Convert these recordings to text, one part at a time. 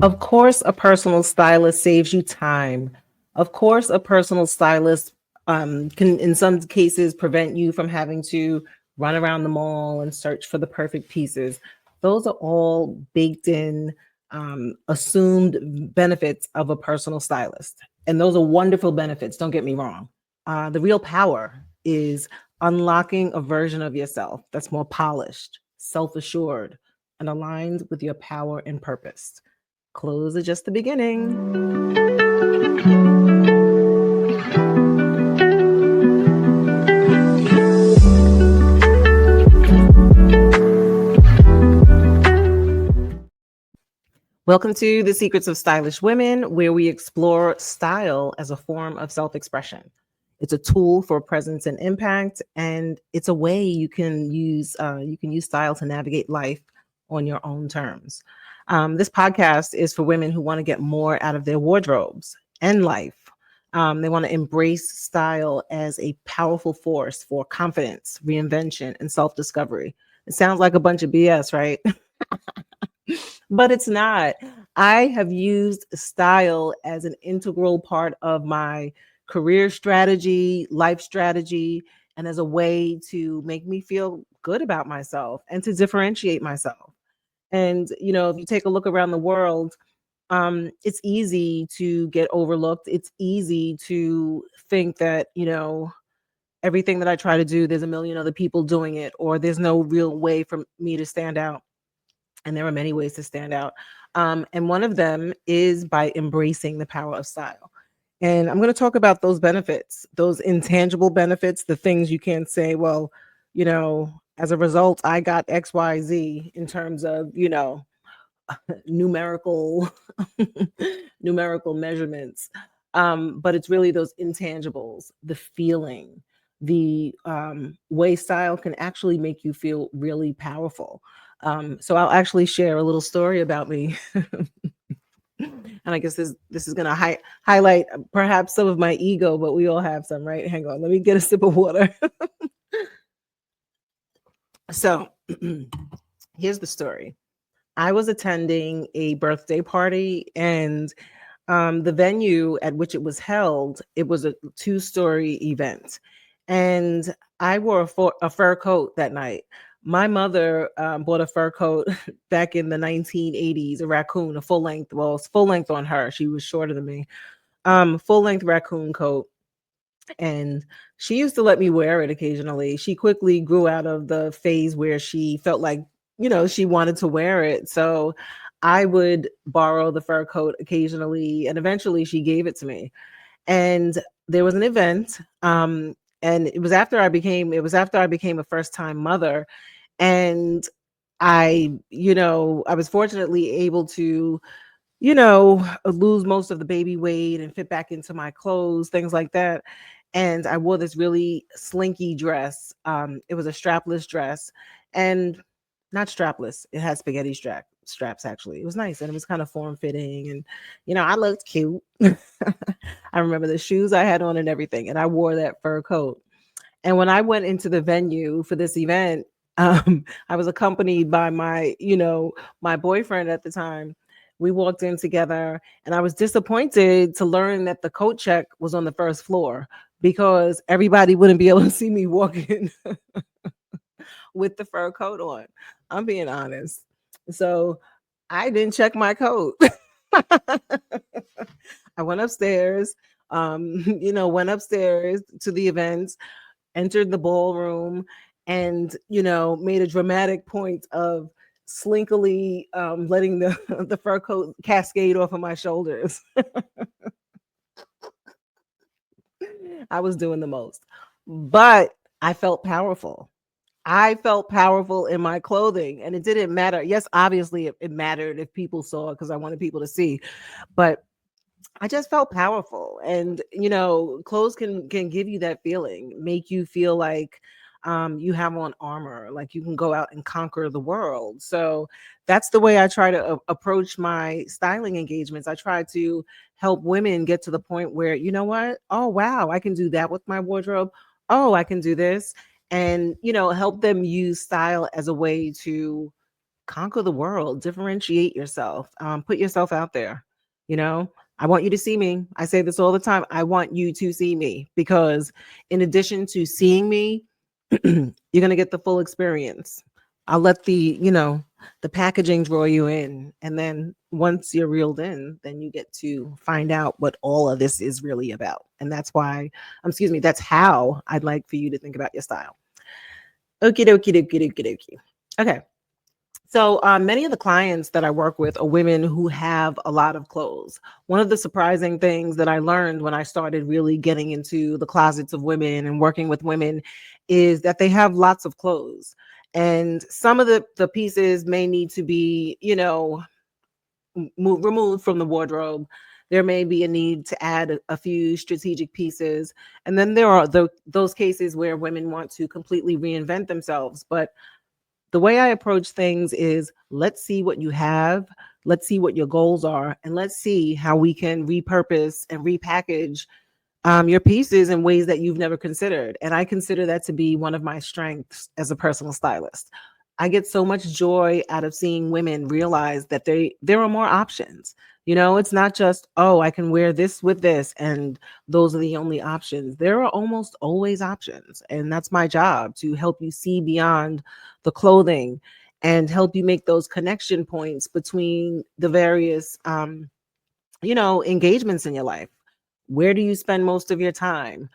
Of course, a personal stylist saves you time. Of course, a personal stylist can, in some cases, prevent you from having to run around the mall and search for the perfect pieces. Those are all baked in, assumed benefits of a personal stylist. And those are wonderful benefits, don't get me wrong. The real power is unlocking a version of yourself that's more polished, self assured, and aligned with your power and purpose. Clothes are just the beginning. Welcome to The Secrets of Stylish Women, where we explore style as a form of self expression. It's a tool for presence and impact, and it's a way you can use style to navigate life on your own terms. This podcast is for women who want to get more out of their wardrobes and life. They want to embrace style as a powerful force for confidence, reinvention, and self discovery. It sounds like a bunch of BS, right? But it's not. I have used style as an integral part of my career strategy, life strategy, and as a way to make me feel good about myself and to differentiate myself. And, if you take a look around the world, it's easy to get overlooked. It's easy to think that, everything that I try to do, there's a million other people doing it, or there's no real way for me to stand out. And there are many ways to stand out. And one of them is by embracing the power of style. And I'm going to talk about those benefits, those intangible benefits, the things you can't say, well, as a result, I got XYZ in terms of, numerical numerical measurements. But it's really those intangibles, the feeling, the way style can actually make you feel really powerful. So I'll actually share a little story about me. And I guess this is going to highlight perhaps some of my ego, but we all have some, right? Hang on, let me get a sip of water. So here's the story. I was attending a birthday party, and the venue at which it was held, it was a two-story event. And I wore a fur coat that night. My mother bought a fur coat back in the 1980s, a raccoon, a full length. Well, it's full length on her. She was shorter than me. Full length raccoon coat. And she used to let me wear it occasionally. She quickly grew out of the phase where she felt like, she wanted to wear it. So I would borrow the fur coat occasionally, and eventually she gave it to me. And there was an event, and it was after I became a first-time mother, and I was fortunately able to, lose most of the baby weight and fit back into my clothes, things like that. And I wore this really slinky dress. It was a strapless dress, and not strapless. It had spaghetti straps actually. It was nice, and it was kind of form fitting, and I looked cute. I remember the shoes I had on and everything, and I wore that fur coat. And when I went into the venue for this event, I was accompanied by my boyfriend at the time. We walked in together, and I was disappointed to learn that the coat check was on the first floor because everybody wouldn't be able to see me walking with the fur coat on. I'm being honest. So I didn't check my coat. I went upstairs, went upstairs to the event, entered the ballroom, and made a dramatic point of slinkily letting the the fur coat cascade off of my shoulders. I was doing the most, but I felt powerful. I felt powerful in my clothing, and it didn't matter. Yes, obviously it mattered if people saw it because I wanted people to see, but I just felt powerful. And clothes can give you that feeling, make you feel like you have on armor, like you can go out and conquer the world. So that's the way I try to approach my styling engagements. I try to help women get to the point where, you know what? Oh wow, I can do that with my wardrobe. Oh, I can do this. And help them use style as a way to conquer the world, differentiate yourself, put yourself out there. You know, I want you to see me. I say this all the time. I want you to see me because, in addition to seeing me, you're going to get the full experience. I'll let the packaging draw you in. And then once you're reeled in, then you get to find out what all of this is really about. And that's why, excuse me, that's how I'd like for you to think about your style. Okie dokie dokie dokie dokie. Okay. So many of the clients that I work with are women who have a lot of clothes. One of the surprising things that I learned when I started really getting into the closets of women and working with women is that they have lots of clothes. And some of the pieces may need to be, removed from the wardrobe. There may be a need to add a few strategic pieces. And then there are those cases where women want to completely reinvent themselves. But the way I approach things is, let's see what you have, let's see what your goals are, and let's see how we can repurpose and repackage your pieces in ways that you've never considered. And I consider that to be one of my strengths as a personal stylist. I get so much joy out of seeing women realize that there are more options. It's not just, oh, I can wear this with this, and those are the only options. There are almost always options. And that's my job, to help you see beyond the clothing and help you make those connection points between the various engagements in your life. Where do you spend most of your time?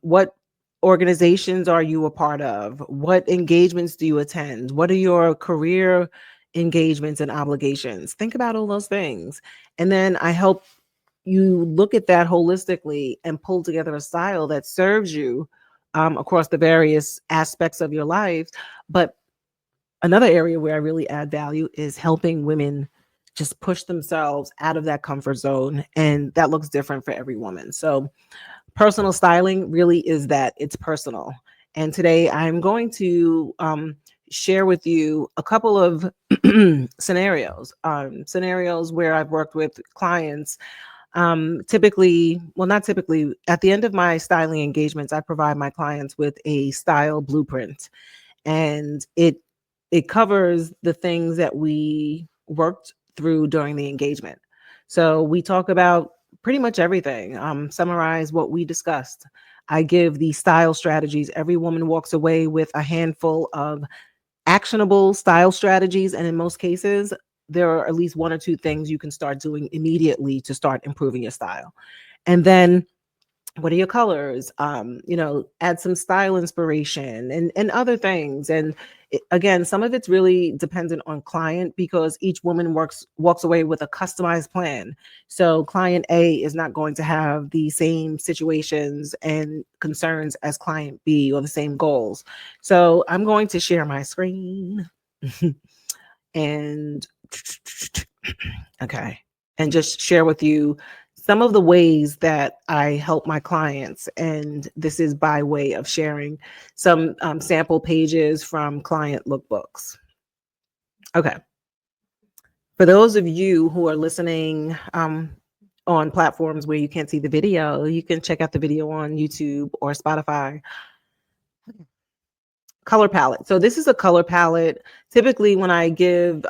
What organizations are you a part of? What engagements do you attend? What are your career engagements and obligations? Think about all those things. And then I help you look at that holistically and pull together a style that serves you across the various aspects of your life. But another area where I really add value is helping women just push themselves out of that comfort zone. And that looks different for every woman. So personal styling really is that, it's personal. And today I'm going to share with you a couple of scenarios where I've worked with clients. Typically, well, not typically, at the end of my styling engagements, I provide my clients with a style blueprint, and it covers the things that we worked through during the engagement. So we talk about pretty much everything, summarize what we discussed. I give the style strategies. Every woman walks away with a handful of actionable style strategies. And in most cases, there are at least one or two things you can start doing immediately to start improving your style. And then, what are your colors? Add some style inspiration and other things. And again, some of it's really dependent on client, because each woman walks away with a customized plan. So client A is not going to have the same situations and concerns as client B, or the same goals. So I'm going to share my screen and okay, and just share with you some of the ways that I help my clients. And this is by way of sharing some sample pages from client lookbooks. Okay. For those of you who are listening on platforms where you can't see the video, you can check out the video on YouTube or Spotify. Color palette. So this is a color palette. Typically when I give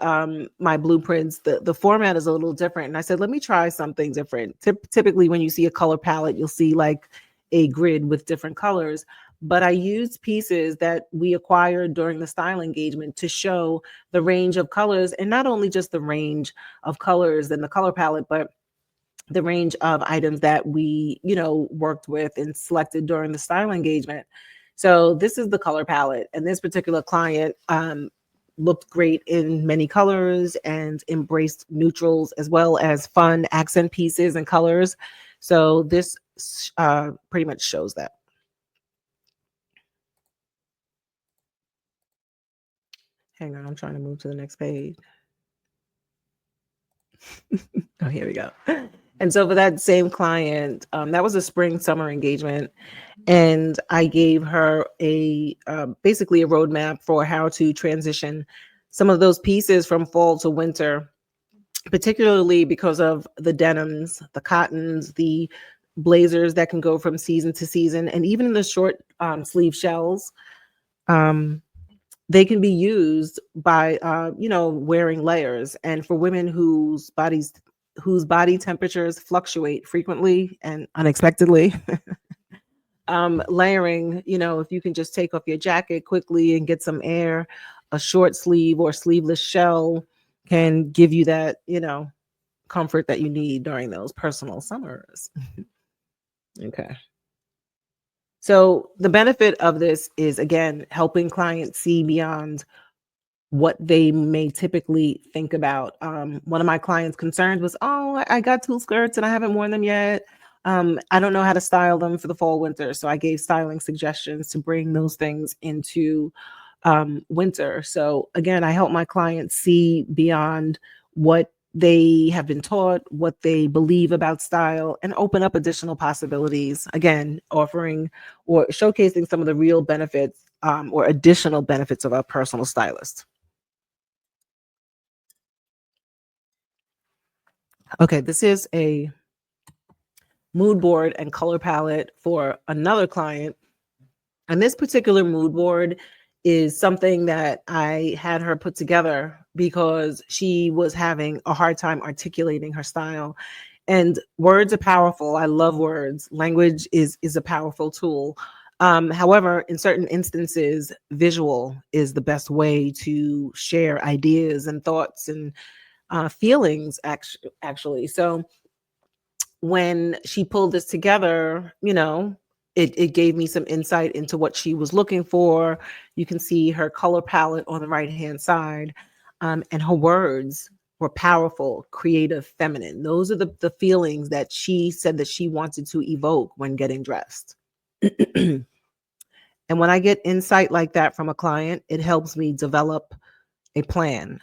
my blueprints, the format is a little different. And I said, let me try something different. Typically when you see a color palette, you'll see like a grid with different colors. But I used pieces that we acquired during the style engagement to show the range of colors, and not only just the range of colors in the color palette, but the range of items that we, worked with and selected during the style engagement. So this is the color palette, and this particular client looked great in many colors and embraced neutrals as well as fun accent pieces and colors. So this pretty much shows that. Hang on, I'm trying to move to the next page. Oh, here we go. And so for that same client, that was a spring summer engagement. And I gave her basically a roadmap for how to transition some of those pieces from fall to winter, particularly because of the denims, the cottons, the blazers that can go from season to season, and even the short sleeve shells. they can be used by wearing layers, and for women whose body temperatures fluctuate frequently and unexpectedly. Layering, if you can just take off your jacket quickly and get some air, a short sleeve or sleeveless shell can give you that, comfort that you need during those personal summers. Okay. So the benefit of this is, again, helping clients see beyond what they may typically think about. One of my clients' concerns was, oh, I got 2 skirts and I haven't worn them yet. I don't know how to style them for the fall winter. So I gave styling suggestions to bring those things into winter. So again, I help my clients see beyond what they have been taught, what they believe about style, and open up additional possibilities. Again, offering or showcasing some of the real benefits or additional benefits of a personal stylist. Okay, this is a mood board and color palette for another client. And this particular mood board is something that I had her put together because she was having a hard time articulating her style. And words are powerful. I love words. Language is a powerful tool. However, in certain instances, visual is the best way to share ideas and thoughts and feelings, actually. So when she pulled this together, it gave me some insight into what she was looking for. You can see her color palette on the right hand side, and her words were powerful, creative, feminine. Those are the feelings that she said that she wanted to evoke when getting dressed. And when I get insight like that from a client, it helps me develop a plan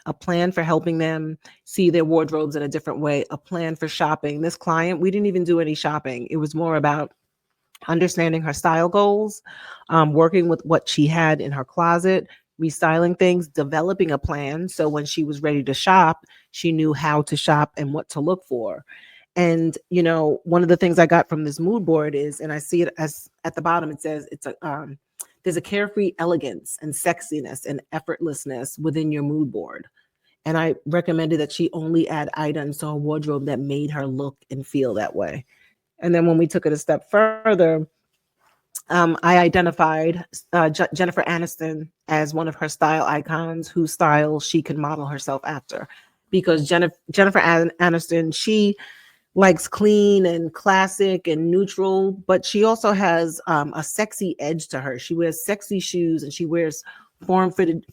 for helping them see their wardrobes in a different way, a plan for shopping. This client, we didn't even do any shopping. It was more about understanding her style goals, working with what she had in her closet, restyling things, developing a plan. So when she was ready to shop, she knew how to shop and what to look for. And, one of the things I got from this mood board is, and I see it as at the bottom, it says there's a carefree elegance and sexiness and effortlessness within your mood board. And I recommended that she only add items to her wardrobe that made her look and feel that way. And then when we took it a step further, I identified Jennifer Aniston as one of her style icons whose style she could model herself after. Because Jennifer Aniston, she likes clean and classic and neutral, but she also has a sexy edge to her. She wears sexy shoes and she wears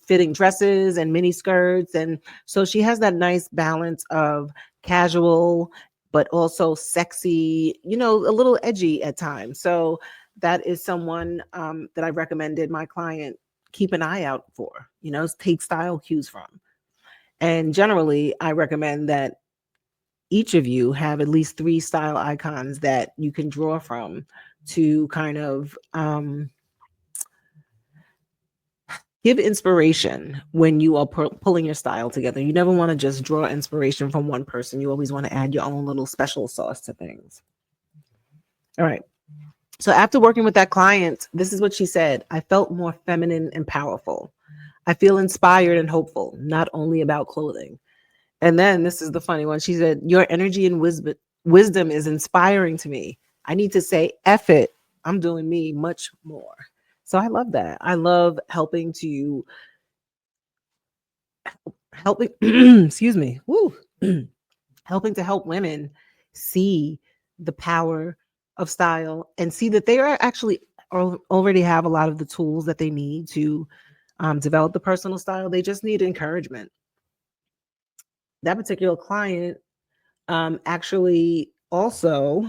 fitting dresses and mini skirts. And so she has that nice balance of casual, but also sexy, a little edgy at times. So that is someone that I recommended my client keep an eye out for, take style cues from. And generally, I recommend that each of you have at least 3 style icons that you can draw from to kind of give inspiration when you are pulling your style together. You never want to just draw inspiration from one person. You always want to add your own little special sauce to things. All right. So after working with that client, this is what she said. I felt more feminine and powerful. I feel inspired and hopeful, not only about clothing. And then this is the funny one. She said, your energy and wisdom is inspiring to me. I need to say, F it. I'm doing me much more. So I love that. I love helping excuse me, woo, helping to help women see the power of style and see that they are actually already have a lot of the tools that they need to develop the personal style. They just need encouragement. That particular client actually also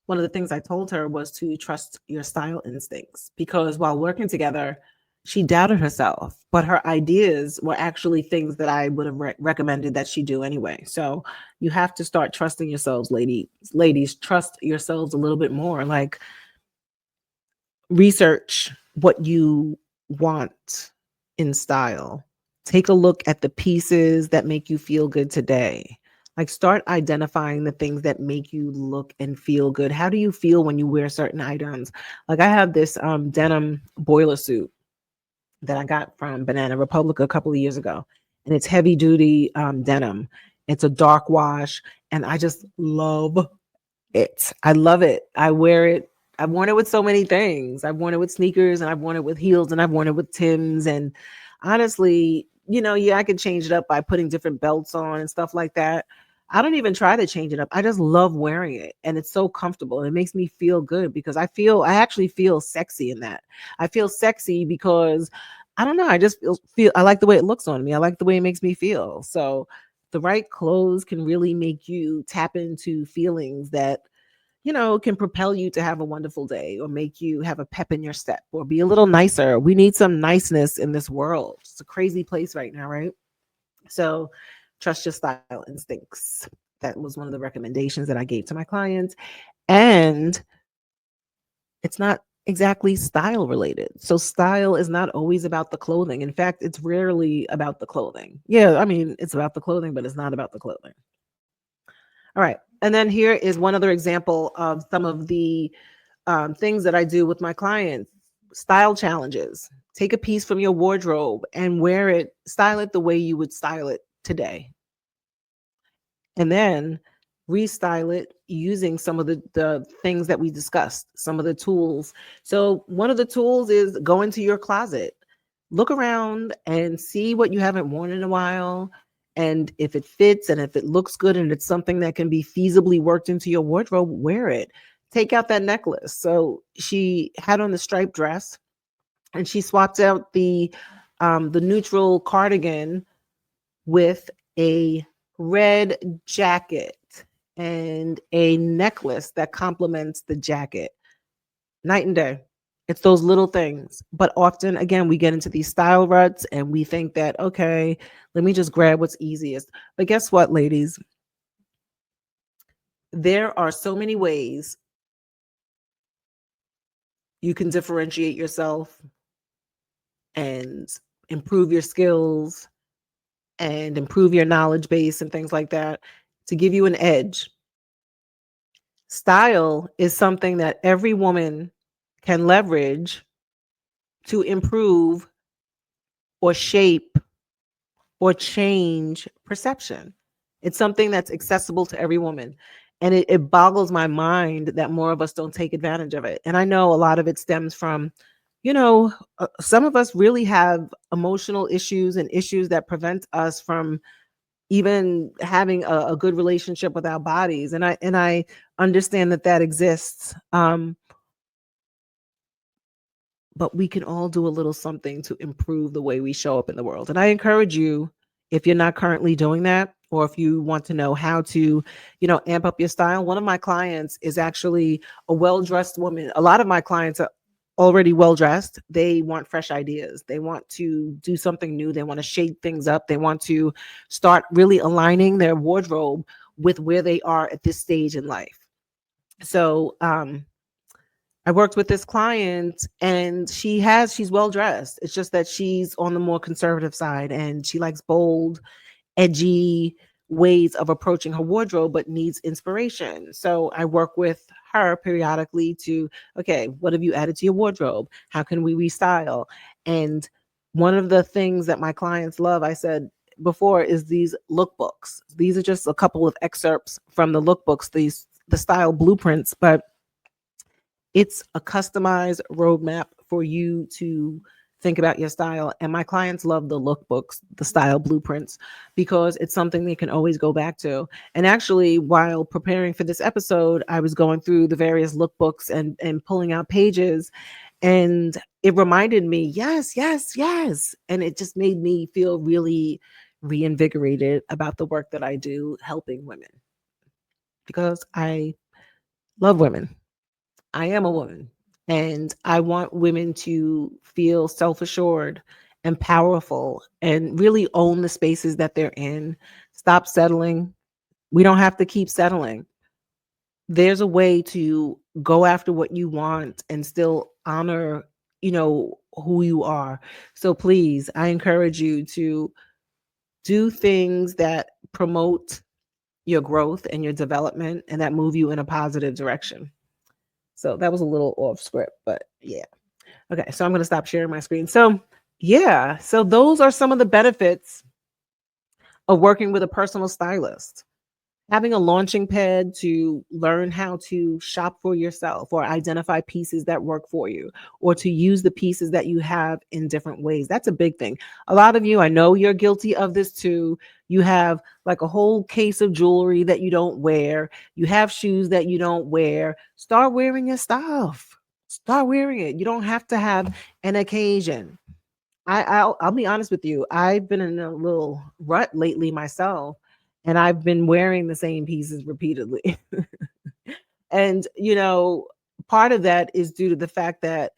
one of the things I told her was to trust your style instincts, because while working together, she doubted herself, but her ideas were actually things that I would have recommended that she do anyway. So you have to start trusting yourselves, ladies, trust yourselves a little bit more. Like, research what you want in style. Take a look at the pieces that make you feel good today. Like, start identifying the things that make you look and feel good. How do you feel when you wear certain items? Like, I have this denim boiler suit that I got from Banana Republic a couple of years ago, and it's heavy duty denim. It's a dark wash, and I just love it. I love it. I wear it. I've worn it with so many things. I've worn it with sneakers, and I've worn it with heels, and I've worn it with Tims. And honestly, yeah, I could change it up by putting different belts on and stuff like that. I don't even try to change it up. I just love wearing it, and it's so comfortable. It makes me feel good because I actually feel sexy in that. I feel sexy because I don't know. I just feel I like the way it looks on me. I like the way it makes me feel. So the right clothes can really make you tap into feelings that can propel you to have a wonderful day or make you have a pep in your step or be a little nicer. We need some niceness in this world. It's a crazy place right now, right? So trust your style instincts. That was one of the recommendations that I gave to my clients. And it's not exactly style related. So style is not always about the clothing. In fact, it's rarely about the clothing. Yeah, I mean, it's about the clothing, but it's not about the clothing. All right. And then here is one other example of some of the things that I do with my clients. Style challenges. Take a piece from your wardrobe and wear it, style it the way you would style it today. And then restyle it using some of the things that we discussed, some of the tools. So one of the tools is go into your closet, look around and see what you haven't worn in a while. And if it fits and if it looks good and it's something that can be feasibly worked into your wardrobe, wear it. Take out that necklace. So she had on the striped dress and she swapped out the neutral cardigan with a red jacket and a necklace that complements the jacket. Night and day. It's those little things. But often, again, we get into these style ruts and we think that, okay, let me just grab what's easiest. But guess what, ladies? There are so many ways you can differentiate yourself and improve your skills and improve your knowledge base and things like that to give you an edge. Style is something that every woman can leverage to improve or shape or change perception. It's something that's accessible to every woman. And it boggles my mind that more of us don't take advantage of it. And I know a lot of it stems from, some of us really have emotional issues and issues that prevent us from even having a good relationship with our bodies. And I understand that that exists. But we can all do a little something to improve the way we show up in the world. And I encourage you, if you're not currently doing that, or if you want to know how to, amp up your style. One of my clients is actually a well-dressed woman. A lot of my clients are already well-dressed. They want fresh ideas. They want to do something new. They want to shake things up. They want to start really aligning their wardrobe with where they are at this stage in life. So, I worked with this client and she's well dressed. It's just that she's on the more conservative side and she likes bold, edgy ways of approaching her wardrobe, but needs inspiration. So I work with her periodically to, okay, what have you added to your wardrobe? How can we restyle? And one of the things that my clients love, I said before, is these lookbooks. These are just a couple of excerpts from the lookbooks, the style blueprints, but it's a customized roadmap for you to think about your style. And my clients love the lookbooks, the style blueprints, because it's something they can always go back to. And actually, while preparing for this episode, I was going through the various lookbooks and pulling out pages. And it reminded me, yes, yes, yes. And it just made me feel really reinvigorated about the work that I do helping women because I love women. I am a woman and I want women to feel self assured and powerful and really own the spaces that they're in. Stop settling. We don't have to keep settling. There's a way to go after what you want and still honor, who you are. So please, I encourage you to do things that promote your growth and your development and that move you in a positive direction. So that was a little off script, but yeah. Okay, so I'm going to stop sharing my screen. So, yeah, so those are some of the benefits of working with a personal stylist. Having a launching pad to learn how to shop for yourself or identify pieces that work for you or to use the pieces that you have in different ways. That's a big thing. A lot of you, I know you're guilty of this too. You have like a whole case of jewelry that you don't wear. You have shoes that you don't wear. Start wearing your stuff. Start wearing it. You don't have to have an occasion. I'll be honest with you. I've been in a little rut lately myself, and I've been wearing the same pieces repeatedly. And part of that is due to the fact that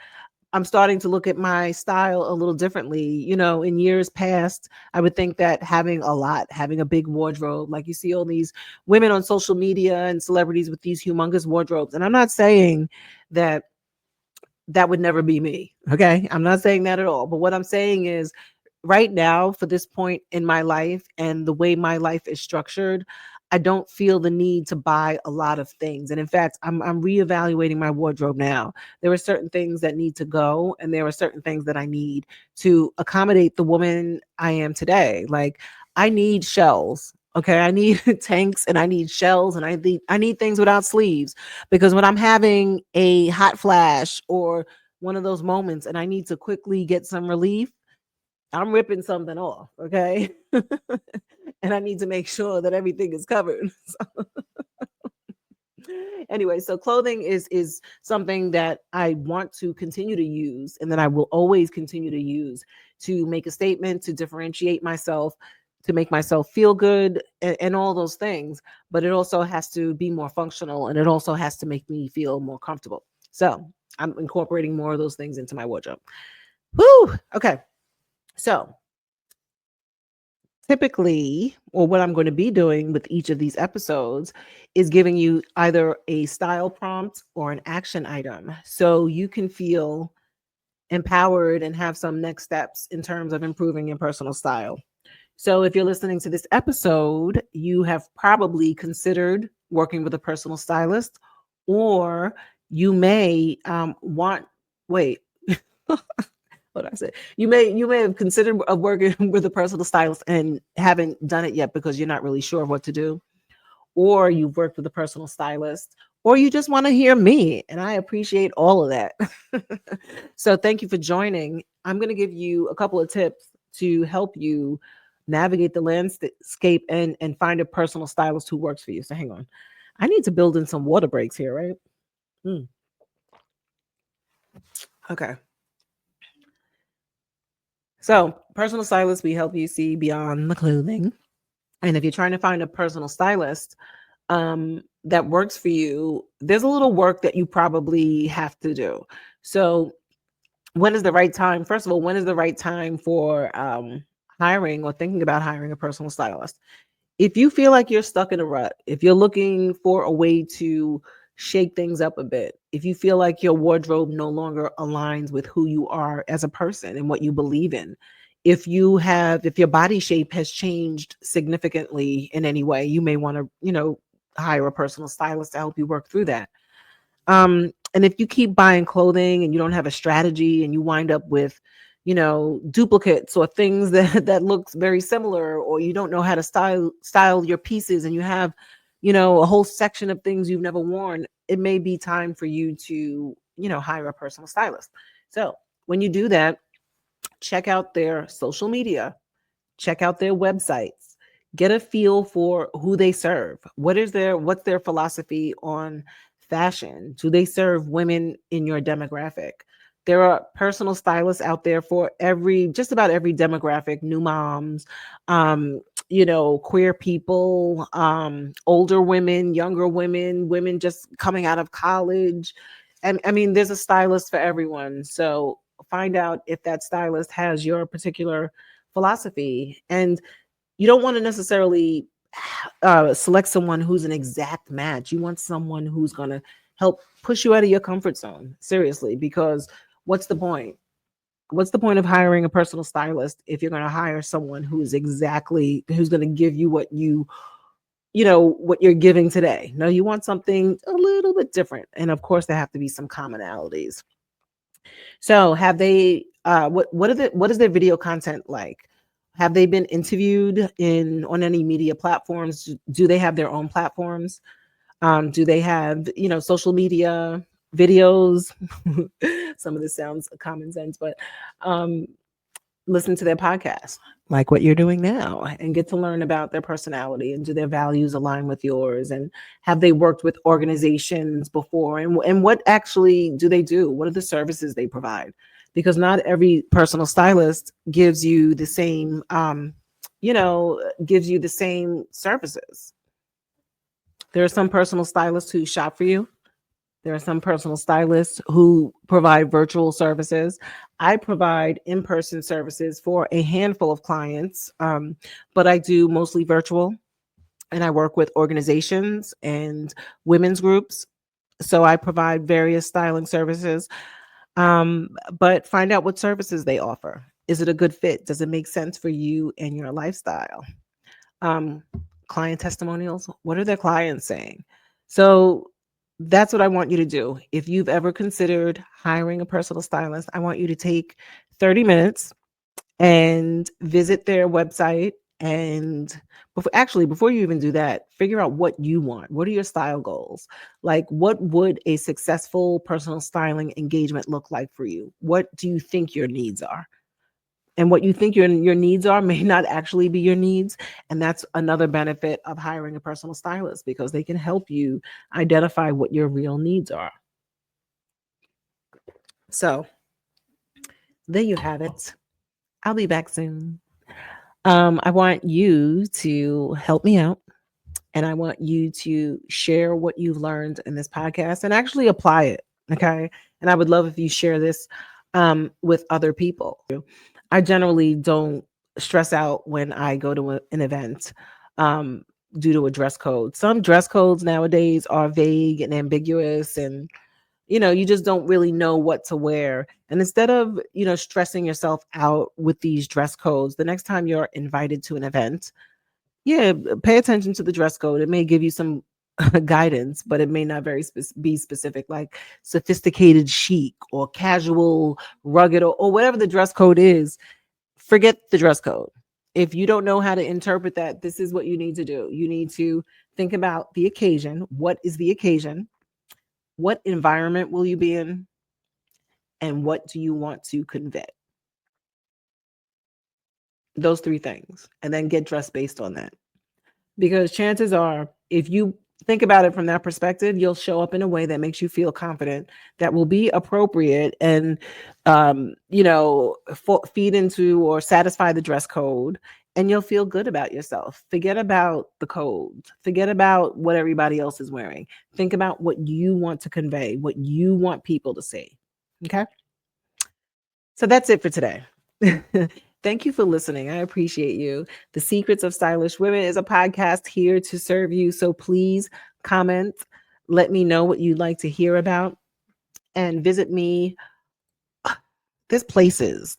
I'm starting to look at my style a little differently. In years past, I would think that having a big wardrobe, like you see all these women on social media and celebrities with these humongous wardrobes. And I'm not saying that that would never be me. Okay. I'm not saying that at all. But what I'm saying is right now, for this point in my life and the way my life is structured, I don't feel the need to buy a lot of things. And in fact, I'm reevaluating my wardrobe now. There are certain things that need to go, and there are certain things that I need to accommodate the woman I am today. Like I need shells. Okay, I need tanks and I need shells and I need things without sleeves because when I'm having a hot flash or one of those moments and I need to quickly get some relief, I'm ripping something off, okay? And I need to make sure that everything is covered. Anyway, so clothing is something that I want to continue to use and that I will always continue to use to make a statement, to differentiate myself, to make myself feel good and all those things. But it also has to be more functional and it also has to make me feel more comfortable. So I'm incorporating more of those things into my wardrobe. Woo! Okay. So typically, or what I'm going to be doing with each of these episodes is giving you either a style prompt or an action item so you can feel empowered and have some next steps in terms of improving your personal style. So if you're listening to this episode, you have probably considered working with a personal stylist, or you may want, wait, what I said. You may have considered working with a personal stylist and haven't done it yet because you're not really sure what to do, or you've worked with a personal stylist, or you just want to hear me, and I appreciate all of that. So thank you for joining. I'm going to give you a couple of tips to help you navigate the landscape and find a personal stylist who works for you. So hang on. I need to build in some water breaks here, right? Mm, okay. So, personal stylists, we help you see beyond the clothing. And if you're trying to find a personal stylist that works for you, there's a little work that you probably have to do. So, when is the right time? First of all, when is the right time for hiring or thinking about hiring a personal stylist? If you feel like you're stuck in a rut, if you're looking for a way to shake things up a bit, if you feel like your wardrobe no longer aligns with who you are as a person and what you believe in, if your body shape has changed significantly in any way, you may want to, hire a personal stylist to help you work through that. And if you keep buying clothing and you don't have a strategy and you wind up with, duplicates or things that that looks very similar, or you don't know how to style your pieces and you have, a whole section of things you've never worn, it may be time for you to, hire a personal stylist. So when you do that, check out their social media, check out their websites, get a feel for who they serve. What's their philosophy on fashion? Do they serve women in your demographic? There are personal stylists out there for just about every demographic, new moms, queer people, older women, younger women, women just coming out of college. And I mean, there's a stylist for everyone. So find out if that stylist has your particular philosophy. And you don't want to necessarily select someone who's an exact match. You want someone who's going to help push you out of your comfort zone, seriously, because what's the point? What's the point of hiring a personal stylist if you're going to hire someone who's going to give you what you what you're giving today. No, you want something a little bit different. And of course, there have to be some commonalities. So have they what is their video content like? Have they been interviewed in on any media platforms? Do they have their own platforms? Do they have, social media videos? Some of this sounds common sense, but um, listen to their podcast, like what you're doing now, and get to learn about their personality and do their values align with yours? And have they worked with organizations before? And what actually do they do? What are the services they provide? Because not every personal stylist gives you the same, gives you the same services. There are some personal stylists who shop for you. There are some personal stylists who provide virtual services. I provide in person services for a handful of clients, but I do mostly virtual, and I work with organizations and women's groups. So I provide various styling services, but find out what services they offer. Is it a good fit? Does it make sense for you and your lifestyle? um, Client testimonials. What are their clients saying? So that's what I want you to do. If you've ever considered hiring a personal stylist, I want you to take 30 minutes and visit their website. And before you even do that, figure out what you want. What are your style goals? Like, what would a successful personal styling engagement look like for you? What do you think your needs are? And what you think your needs are may not actually be your needs. And that's another benefit of hiring a personal stylist, because they can help you identify what your real needs are. So there you have it. I'll be back soon. I want you to help me out, and I want you to share what you've learned in this podcast and actually apply it. Okay. And I would love if you share this with other people. I generally don't stress out when I go to an event um, due to a dress code. Some dress codes nowadays are vague and ambiguous, and you just don't really know what to wear. And instead of stressing yourself out with these dress codes, the next time you're invited to an event, yeah, pay attention to the dress code. It may give you some guidance, but it may not be specific, like sophisticated chic or casual rugged, or whatever the dress code is. Forget the dress code. If you don't know how to interpret that, this is what you need to do. You need to think about the occasion. What is the occasion? What environment will you be in? And what do you want to convey? Those three things. And then get dressed based on that. Because chances are, if you think about it from that perspective, you'll show up in a way that makes you feel confident, that will be appropriate, and feed into or satisfy the dress code, and you'll feel good about yourself. Forget about the code. Forget about what everybody else is wearing. Think about what you want to convey, what you want people to see. Okay? So that's it for today. Thank you for listening. I appreciate you. The Secrets of Stylish Women is a podcast here to serve you. So please comment. Let me know what you'd like to hear about, and visit me. There's places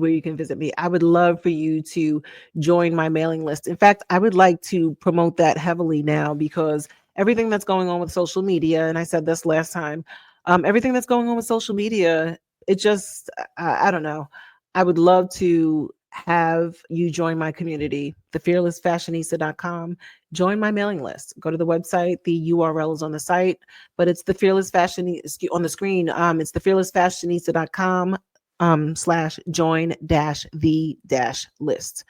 where you can visit me. I would love for you to join my mailing list. In fact, I would like to promote that heavily now, because everything that's going on with social media, and I said this last time, everything that's going on with social media, it just, I don't know. I would love to have you join my community, thefearlessfashionista.com. Join my mailing list. Go to the website. The URL is on the site, but it's the Fearless Fashion on the screen. It's thefearlessfashionista.com / join the list.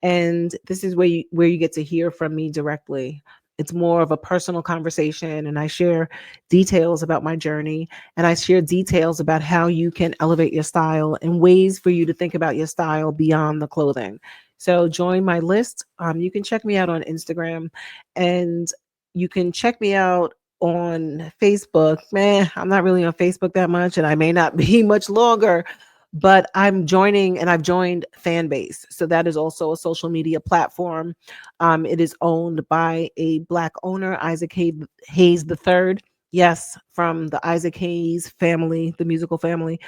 And this is where you get to hear from me directly. It's more of a personal conversation, and I share details about my journey, and I share details about how you can elevate your style and ways for you to think about your style beyond the clothing. So join my list. You can check me out on Instagram, and you can check me out on Facebook. Man, I'm not really on Facebook that much, and I may not be much longer, but I've joined Fanbase. So that is also a social media platform. It is owned by a Black owner, Isaac Hayes III. Yes, from the Isaac Hayes family, the musical family.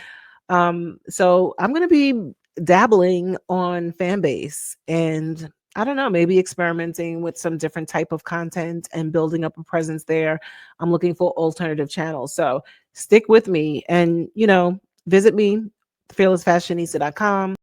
So I'm going to be dabbling on Fanbase, and I don't know, maybe experimenting with some different type of content and building up a presence there. I'm looking for alternative channels. So stick with me and, visit me, fearlessfashionista.com.